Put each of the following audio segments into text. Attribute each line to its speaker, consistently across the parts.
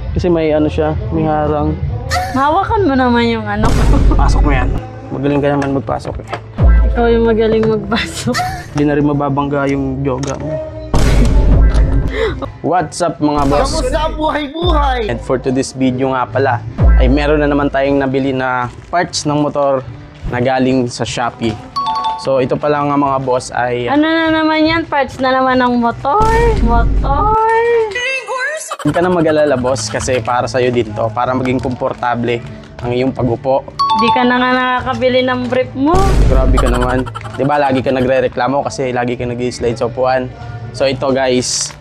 Speaker 1: Kasi may ano siya, may harang.
Speaker 2: Hawakan mo naman yung ano.
Speaker 1: Pasok mo yan. Magaling ka naman magpasok eh.
Speaker 2: Ikaw yung magaling magpasok.
Speaker 1: Hindi na rin mababangga yung yoga mo. What's up mga boss?
Speaker 3: Kamusta buhay-buhay?
Speaker 1: And for today's video nga pala, ay meron na naman tayong nabili na parts ng motor na galing sa Shopee. So ito pala nga mga boss ay...
Speaker 2: Ano na naman yan? Parts na naman ng motor. Motor.
Speaker 1: Huwag ka na mag-alala boss kasi para sa'yo din to, para maging komportable ang iyong pag-upo.
Speaker 2: Di ka na nga nakakabili ng brief mo.
Speaker 1: Grabe ka naman. Diba lagi ka nagre-reklamo kasi lagi ka nag-slide sa upuan. So ito guys,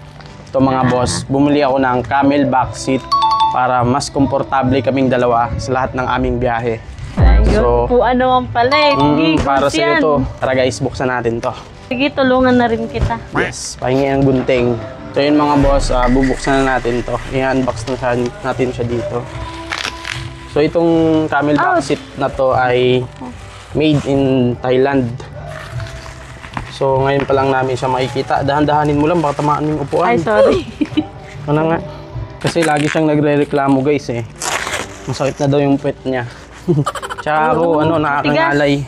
Speaker 1: ito mga boss, bumili ako ng camel back seat para mas komportable kaming dalawa sa lahat ng aming biyahe.
Speaker 2: So, upuan naman pala eh. Sige,
Speaker 1: para
Speaker 2: goods
Speaker 1: sa'yo
Speaker 2: yan.
Speaker 1: to. Tara guys, buksan natin to.
Speaker 2: Sige, tulungan na rin kita.
Speaker 1: Yes, pahingi ang gunting. So yun mga boss, bubuksan na natin to. I-unbox na natin siya dito. So itong camel back seat na to ay made in Thailand. So ngayon pa lang namin siya makikita. Dahan-dahanin mo lang, baka tamaan yung upuan.
Speaker 2: Ay, sorry.
Speaker 1: Ano nga? Kasi lagi siyang nagre-reklamo guys eh. Masakit na daw yung puwet niya. Tsaka ako, nakakangalay.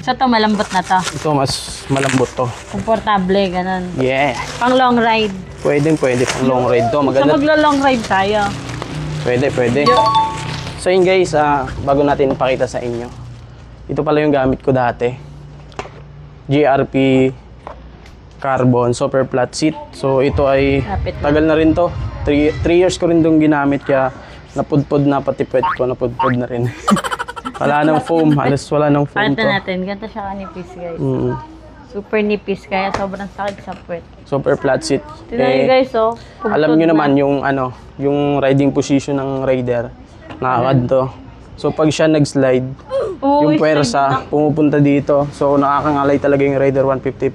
Speaker 2: So, ito malambot na to.
Speaker 1: Ito mas malambot to.
Speaker 2: Komportable, ganun.
Speaker 1: Yeah.
Speaker 2: Pang long ride.
Speaker 1: Pwede pang long ride to.
Speaker 2: So,
Speaker 1: Maganda.
Speaker 2: maglo-long ride tayo.
Speaker 1: Pwede. So yun guys, bago natin ipakita sa inyo. Ito pala yung gamit ko dati. GRP Carbon Super Flat Seat. So ito ay tagal na rin to. 3 years ko rin itong ginamit kaya napudpod na pati puwet ko. Napudpod na rin. Wala nang foam. Halos wala nang foam
Speaker 2: Palitan
Speaker 1: to.
Speaker 2: natin. Ganito siya kanipis guys.
Speaker 1: Mm.
Speaker 2: Super nipis kaya sobrang sakit sa puwet.
Speaker 1: Super flat seat.
Speaker 2: Tignan nyo guys oh.
Speaker 1: Alam nyo naman yung riding position ng rider. Nakakad to. So pag siya nag-slide, yung puwersa pumupunta dito. So nakakangalay talaga yung Rider 150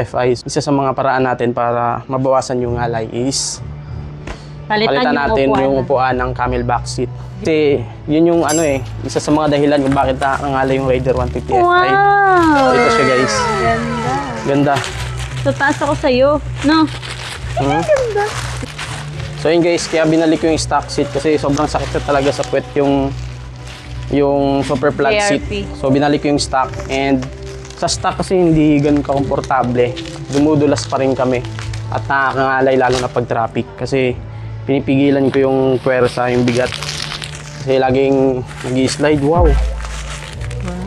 Speaker 1: Fi. Isa sa mga paraan natin para mabawasan yung ngalay is palitan natin yung upuan ng camel back seat. Kasi yun yung isa sa mga dahilan kung bakit nakakangalay yung Rider 150 Fi.
Speaker 2: Wow!
Speaker 1: Ito siya guys. Ganda.
Speaker 2: So taas ako sa'yo. No? Ganda.
Speaker 1: So yun guys, kaya binalik ko yung stock seat kasi sobrang sakit talaga sa puwet yung super flat seat. So binalik ko yung stock, and sa stock kasi hindi ganun ka-komportable. Dumudulas pa rin kami at nakakangalay lalo na pag traffic kasi pinipigilan ko yung puwersa, yung bigat. Kasi laging nag-i-slide. Wow!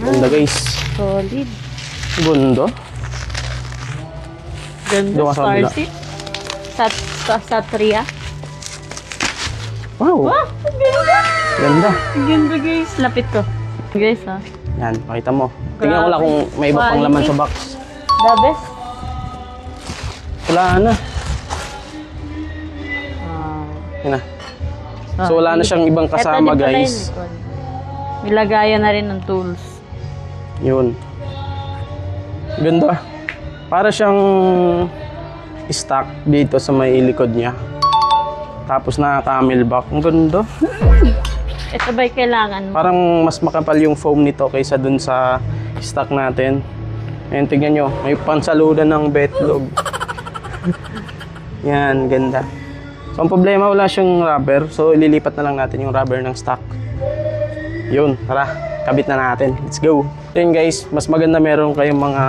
Speaker 1: Ganda guys.
Speaker 2: Solid.
Speaker 1: Ganda.
Speaker 2: Ganda. Star seat. Satria.
Speaker 1: Wow!
Speaker 2: Wow! Ang ganda!
Speaker 1: Ganda.
Speaker 2: Ang ganda guys. Lapit ko. Guys
Speaker 1: Yan, pakita mo. Tingnan ko lang kung may iba pang laman sa box.
Speaker 2: The best.
Speaker 1: Wala na. Yan na. So wala na siyang ibang kasama guys.
Speaker 2: Nilagayan na rin ng tools.
Speaker 1: Yun. Ganda. Para siyang stock dito sa may likod niya. Tapos na-camel back. Ang ganda.
Speaker 2: Ito ba'y kailangan mo?
Speaker 1: Parang mas makapal yung foam nito kaysa dun sa stock natin. Ayan, tignan nyo. May pansaludan ng betlog. Yan, ganda. So, ang problema, wala siyang rubber. So, ililipat na lang natin yung rubber ng stock. Yun, tara. Kabit na natin. Let's go. Yun guys, mas maganda meron kayong mga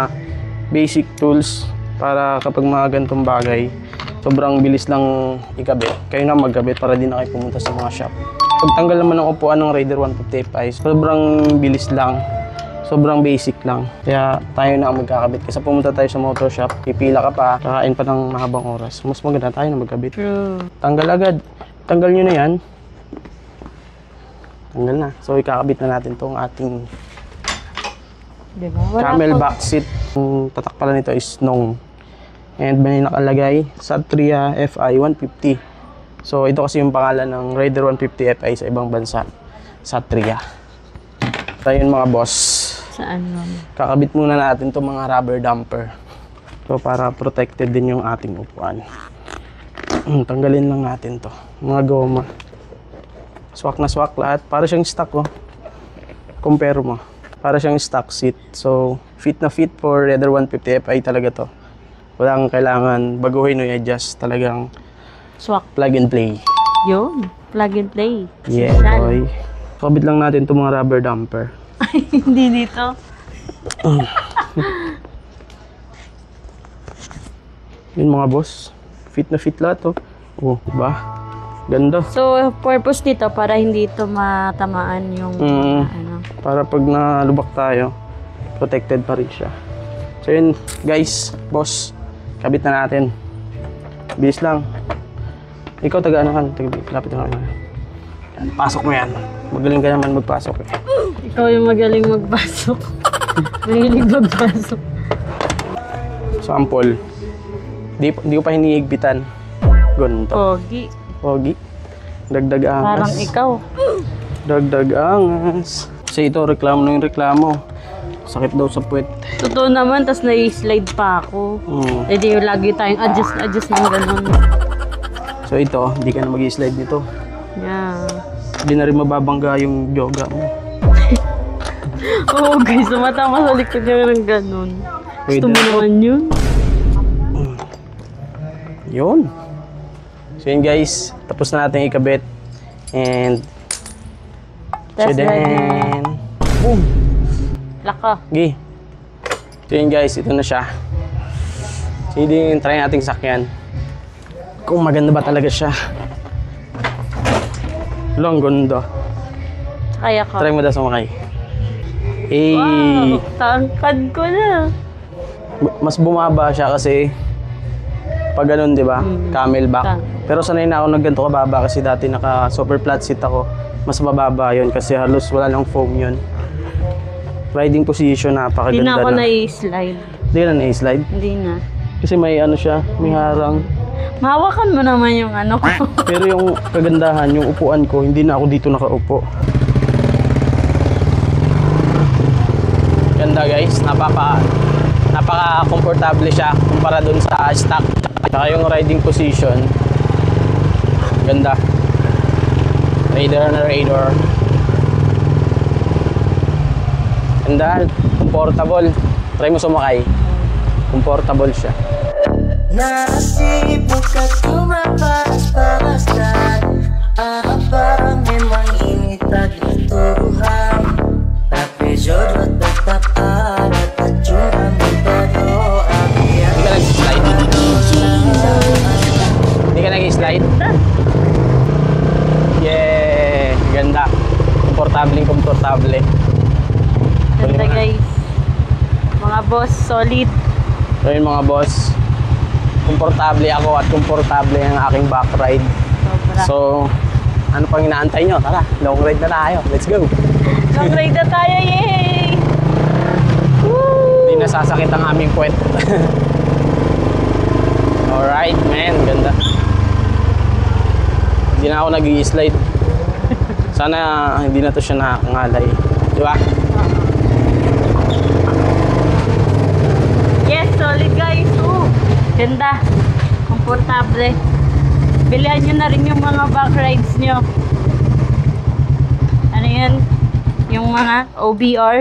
Speaker 1: basic tools para kapag mga ganitong bagay, sobrang bilis lang ikabit. Kayo na magkabit para di na kayo pumunta sa mga shop. Pagtanggal naman ng upuan ng Rider 150 Fi, sobrang bilis lang. Sobrang basic lang. Kaya tayo na ang magkakabit. Kasi pumunta tayo sa motor shop, pipila ka pa, kakain pa ng mahabang oras. Mas maganda tayo na magkabit.
Speaker 2: True.
Speaker 1: Tanggal agad. Tanggal nyo na yan. Tanggal na. So ikakabit na natin itong ating
Speaker 2: Diba?
Speaker 1: camel back seat. Ang tatak pala nito is Nong. And may nakalagay Satria Fi 150. So ito kasi yung pangalan ng Rider 150 Fi sa ibang bansa. Satria. Tayo yun mga boss.
Speaker 2: Saan mo?
Speaker 1: Kakabit muna natin itong mga rubber damper. So para protected din yung ating upuan. Tanggalin lang natin to. Mga goma. Swak na swak lahat. Para siyang stock oh. Compare mo. Para siyang stock seat. So fit na fit for Rider 150 Fi talaga to. Walang kailangan baguhin o i-adjust. Talagang
Speaker 2: Swak.
Speaker 1: plug and play.
Speaker 2: Yun. Plug and play.
Speaker 1: Yeah,
Speaker 2: Yan.
Speaker 1: boy. Kabit lang natin itong mga rubber damper.
Speaker 2: Ay, hindi dito.
Speaker 1: Yun mga boss. Fit na fit lahat oh. Oh, diba? Ganda.
Speaker 2: So, purpose nito para hindi ito matamaan yung ano.
Speaker 1: Para pag nalubak tayo, protected pa rin siya. So yun, guys, boss, kabit na natin. Bilis lang. Ikaw taga ano kan? Lapit na kami. Yan, pasok mo yan. Magaling ka naman magpasok eh.
Speaker 2: Ikaw yung magaling magpasok. Mahilig magpasok.
Speaker 1: Sample. Di ko pa hinihigpitan. Ganito.
Speaker 2: Pogi.
Speaker 1: Pogi. Dagdag angas.
Speaker 2: Parang ikaw.
Speaker 1: Dagdag angas. Kasi ito, reklamo na yung reklamo. Sakit daw sa puwet.
Speaker 2: Totoo naman, tas nai-slide pa ako. Eh di lagi tayong adjust ng ganun.
Speaker 1: So ito, hindi ka na mag-slide nito.
Speaker 2: Yeah.
Speaker 1: Hindi na rin mababangga yung yoga mo.
Speaker 2: Oo guys, tumatama sa likod niya ng ganun. Gusto
Speaker 1: Pwede
Speaker 2: mo
Speaker 1: na.
Speaker 2: naman yun?
Speaker 1: Yun. So yun guys, tapos na natin ikabit. And
Speaker 2: Test
Speaker 1: so
Speaker 2: drive na.
Speaker 1: then, boom!
Speaker 2: Laka.
Speaker 1: Okay. So yun guys, ito na siya. So yun, try nating sakyan. Kung maganda ba talaga siya. Long ganda.
Speaker 2: Kaya ka.
Speaker 1: Try mo daw sumakay. Eh,
Speaker 2: Wow, tangkad ko na.
Speaker 1: mas bumaba siya kasi pag ganun, di ba? Camelback. Pero sanay na ako ng ganito kababa kasi dati naka super flat seat ako. Mas mababa yun kasi halos wala lang foam yun. Riding position, napakaganda
Speaker 2: Hindi na ako
Speaker 1: na.
Speaker 2: nai-slide.
Speaker 1: Hindi ka na na-slide.
Speaker 2: Hindi na.
Speaker 1: Kasi may ano siya, may harang.
Speaker 2: Mahawakan mo naman yung ano ko.
Speaker 1: Pero yung kagandahan, yung upuan ko, hindi na ako dito nakaupo. Ganda guys, napaka-komportable siya kumpara dun sa stock. Saka yung riding position, ganda. Raider na Raider. Ganda, comfortable. Try mo sumakay. Comfortable siya.
Speaker 3: Nasibuk at tumapas-pastan. Abang memang ini takdiran. Tapi jodoh tetap ada, tak cuma minta doa. Biar
Speaker 1: Hindi ka nag-slide. Hindi ka nag-slide. Yeah! Ganda. Komportable.
Speaker 2: Ganda guys. Mga boss, solid.
Speaker 1: So yun mga boss, komportable ako at komportable ang aking back ride.
Speaker 2: Sobra.
Speaker 1: So, ano pang inaantay nyo? Tara, long ride na tayo. Let's go!
Speaker 2: Long ride na tayo, yay!
Speaker 1: Hindi nasasakit ang aming puwet. Alright, man. Ganda. Hindi na ako nag-i-slide. Sana hindi na to siya nakakangalay. Di ba?
Speaker 2: Yes, solid guys. Ganda. Komportable. Bilihan nyo na rin yung mga back rides nyo. Ano yan? Yung mga OBR.